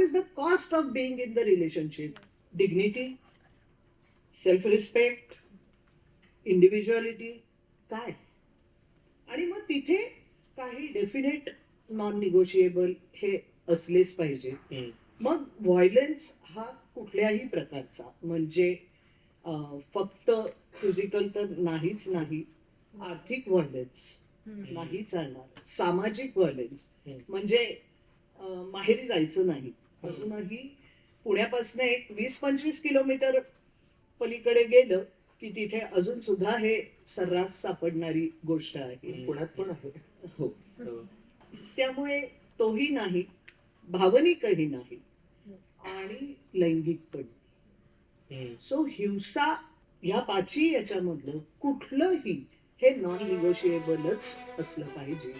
Is the cost of being in the relationship? Dignity, self respect, individuality, काय? आणि मग तिथे काही डेफिनेट नॉन निगोशिएबल हे असलेच पाहिजे. मग व्हायलन्स हा कुठल्याही प्रकारचा, म्हणजे फक्त फिजिकल तर नाहीच नाही, आर्थिक व्हायलन्स नाही चालणार, सामाजिक व्हायलन्स म्हणजे माहेरी जायचं नाही. अजूनही पुण्यापासून एक 20-25 किलोमीटर पलीकडे गेलं की तिथे अजून सुद्धा हे सर्रास सापडणारी गोष्ट आहे. पुण्यात पण आहे. हो. त्यामुळे तोही नाही, भावनिकही नाही आणि लैंगिक पण. सो हिंसा ह्या पाची याच्यामधलं कुठलंही हे नॉन निगोशिएबलच असलं पाहिजे.